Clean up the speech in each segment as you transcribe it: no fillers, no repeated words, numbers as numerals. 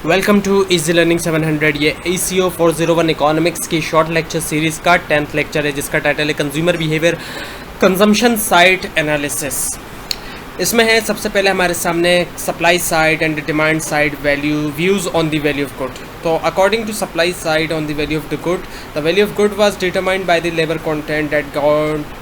Welcome to easy learning 700। ये ACO 401 economics की short lecture series का 10th लेक्चर है, जिसका टाइटल है consumer behaviour consumption side analysis. इसमें है सबसे पहले हमारे सामने supply side and demand side value views on the value of good. तो according to supply side on the value of the value of good was determined by the labour content that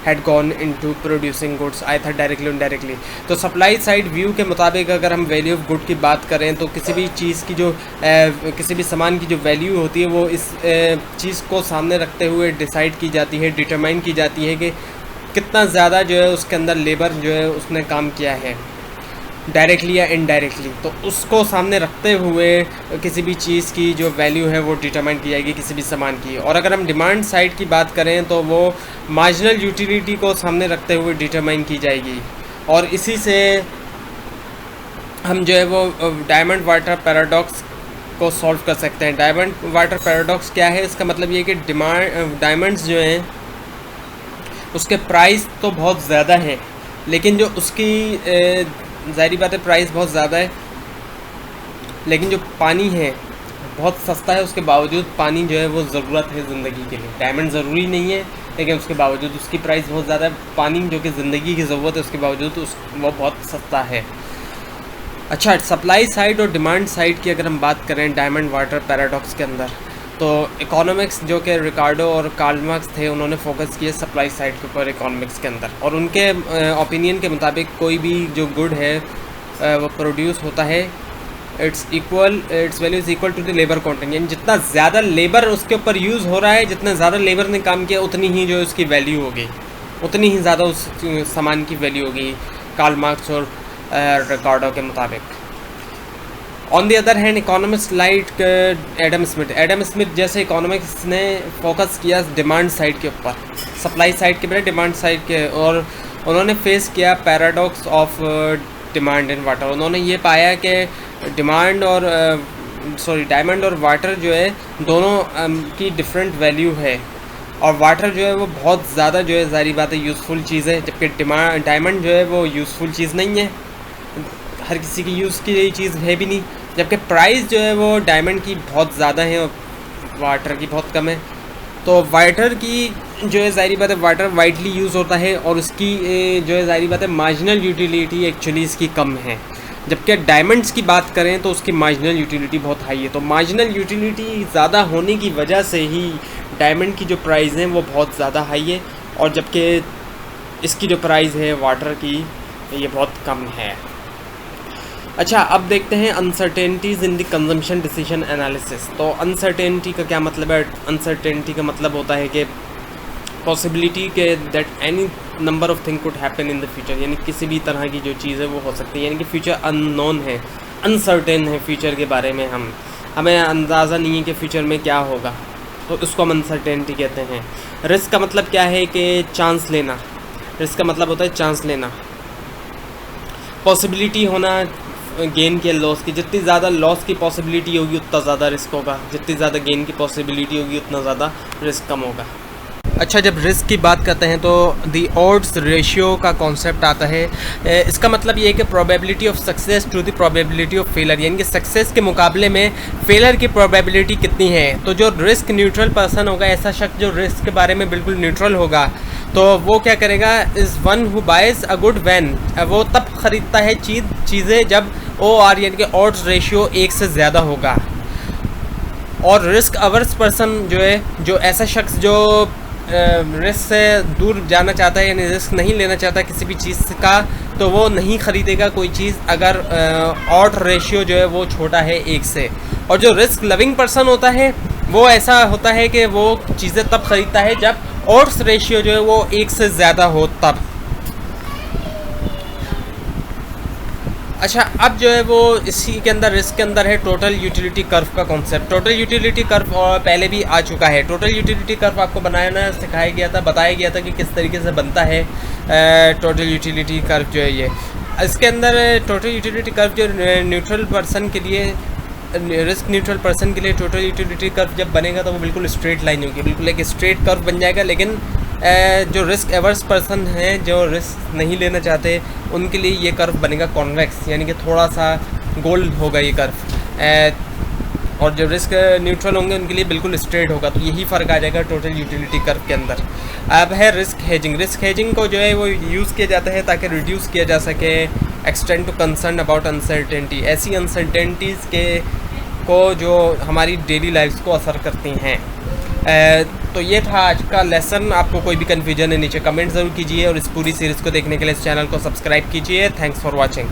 had gone into producing goods either directly indirectly. तो supply side view के मुताबिक अगर हम value of good की बात करें तो किसी भी चीज़ की जो किसी भी सामान की जो वैल्यू होती है वो इस चीज़ को सामने रखते हुए डिसाइड की जाती है, डिटरमाइन की जाती है कि कितना ज़्यादा जो है उसके अंदर लेबर जो है उसने काम किया है डायरेक्टली या इनडायरेक्टली। तो उसको सामने रखते हुए किसी भी चीज़ की जो वैल्यू है वो डिटरमाइन की जाएगी किसी भी सामान की। और अगर हम डिमांड साइड की बात करें तो वो मार्जिनल यूटिलिटी को सामने रखते हुए डिटरमाइन की जाएगी। और इसी से हम जो है वो डायमंड वाटर पैराडॉक्स को सॉल्व कर सकते हैं। डायमंड वाटर पैराडॉक्स क्या है? इसका मतलब ये कि डायमंड्स जो हैं उसके प्राइस तो बहुत ज़्यादा है, लेकिन जो उसकी ज़ाहिरी बात है प्राइस बहुत ज़्यादा है, लेकिन जो पानी है बहुत सस्ता है। उसके बावजूद पानी जो है वो ज़रूरत है ज़िंदगी के लिए। डायमंड ज़रूरी नहीं है, लेकिन उसके बावजूद उसकी प्राइस बहुत ज़्यादा है। पानी जो कि ज़िंदगी की ज़रूरत है उसके बावजूद वो बहुत सस्ता है। अच्छा, सप्लाई साइड और डिमांड साइड की अगर हम बात करें डायमंड वाटर पैराडॉक्स के अंदर, तो इकोनॉमिक्स जो कि रिकार्डो और कार्ल मार्क्स थे उन्होंने फोकस किया सप्लाई साइड के ऊपर इकोनॉमिक्स के अंदर। और उनके ओपिनियन के मुताबिक कोई भी जो गुड है वो प्रोड्यूस होता है, its value is equal to the labour content. यानी जितना ज़्यादा लेबर उसके ऊपर यूज़ हो रहा है, जितना ज़्यादा लेबर ने काम किया उतनी ही जो उसकी वैल्यू होगी, उतनी ही ज़्यादा उस सामान की वैल्यू होगी कार्ल मार्क्स और रिकार्डो के मुताबिक। On the other hand economist like Adam Smith जैसे इकोनॉमिक्स ने फोकस किया डिमांड साइड के ऊपर, सप्लाई साइड के बजाय डिमांड साइड के। और उन्होंने फेस किया paradox of demand in water. उन्होंने ये पाया कि डायमंड और वाटर जो है दोनों की डिफरेंट वैल्यू है। और वाटर जो है वो बहुत ज़्यादा जो है ज़ाहिर बात है यूज़फुल चीज़ है, जबकि डायमंड जो है वो यूज़फुल चीज़ नहीं है, हर किसी की यूज़ की गई चीज़ है भी नहीं। जबकि प्राइस जो है वो डायमंड की बहुत ज़्यादा है और वाटर की बहुत कम है। तो वाटर की जो है ज़ाहिर बात है वाटर वाइडली यूज़ होता है और उसकी जो है ज़ाहिर बात है मार्जिनल यूटिलिटी एक्चुअली इसकी कम है। जबकि डायमंड्स की बात करें तो उसकी मार्जिनल यूटिलिटी बहुत हाई है। तो मार्जिनल यूटिलिटी ज़्यादा होने की वजह से ही डायमंड की जो प्राइस है वो बहुत ज़्यादा हाई है, और जबकि इसकी जो प्राइस है वाटर की ये बहुत कम है। अच्छा, अब देखते हैं uncertainties in the consumption decision analysis. तो अनसर्टेनिटी का क्या मतलब है? अनसर्टेनिटी का मतलब होता है कि पॉसिबिलिटी के that any number of thing could happen in the future. यानी किसी भी तरह की जो चीज़ है वो हो सकती है, यानी कि फ्यूचर अननोन है, अनसर्टेन है। फ्यूचर के बारे में हमें अंदाज़ा नहीं है कि फ्यूचर में क्या होगा, तो उसको हम अनसर्टेनिटी कहते हैं। रिस्क का मतलब क्या है कि चांस लेना। रिस्क का मतलब होता है चांस लेना। पॉसिबिलिटी होना गेन के लॉस की, जितनी ज़्यादा लॉस की पॉसिबिलिटी होगी उतना ज़्यादा रिस्क होगा, जितनी ज़्यादा गेन की पॉसिबिलिटी होगी उतना ज़्यादा रिस्क कम होगा। अच्छा, जब रिस्क की बात करते हैं तो दी ऑड्स रेशियो का कॉन्सेप्ट आता है। इसका मतलब ये है कि probability of success to the probability of failure, यानी कि सक्सेस के मुकाबले में फेलर की प्रोबेबिलिटी कितनी है। तो जो रिस्क न्यूट्रल पर्सन होगा, ऐसा शख्स जो रिस्क के बारे में बिल्कुल न्यूट्रल होगा, तो वो क्या करेगा? Is one who buys a good van. वो तब ख़रीदता है चीज़ें जब OR यानी कि ऑड्स रेशियो 1 से ज़्यादा होगा। और रिस्क अवर्स पर्सन जो है, जो ऐसा शख्स जो रिस्क से दूर जाना चाहता है, यानी रिस्क नहीं लेना चाहता किसी भी चीज़ का, तो वो नहीं ख़रीदेगा कोई चीज़ अगर ऑड रेशियो जो है वो छोटा है 1 से। और जो रिस्क लविंग पर्सन होता है वो ऐसा होता है कि वो चीज़ें तब ख़रीदता है जब ऑड्स रेशियो जो है वो 1 से ज़्यादा हो तब। अच्छा, अब जो है वो इसी के अंदर रिस्क के अंदर है टोटल यूटिलिटी कर्व का कॉन्सेप्ट। टोटल यूटिलिटी कर्व पहले भी आ चुका है। टोटल यूटिलिटी कर्व आपको बनाना सिखाया गया था, बताया गया था कि किस तरीके से बनता है टोटल यूटिलिटी कर्व जो है ये। इसके अंदर टोटल यूटिलिटी कर्व जो न्यूट्रल पर्सन के लिए, रिस्क न्यूट्रल पर्सन के लिए टोटल यूटिलिटी कर्व जब बनेगा तो वो बिल्कुल स्ट्रेट लाइन होगी, बिल्कुल एक स्ट्रेट कर्व बन जाएगा। लेकिन जो रिस्क एवर्स पर्सन हैं, जो रिस्क नहीं लेना चाहते, उनके लिए ये कर्व बनेगा कॉन्वेक्स, यानी कि थोड़ा सा गोल होगा ये कर्व। और जो रिस्क न्यूट्रल होंगे उनके लिए बिल्कुल स्ट्रेट होगा। तो यही फ़र्क आ जाएगा टोटल यूटिलिटी कर्व के अंदर। अब है रिस्क हेजिंग। रिस्क हेजिंग को जो है वो यूज़ किया जाता है ताकि रिड्यूस किया जा सके extend to concern about uncertainty, ऐसी अनसर्टेनिटीज़ के को जो हमारी डेली लाइफ्स को असर करती हैं। तो ये था आज का लेसन। आपको कोई भी कन्फ्यूजन है नीचे कमेंट ज़रूर कीजिए और इस पूरी सीरीज़ को देखने के लिए इस चैनल को सब्सक्राइब कीजिए। Thanks for watching.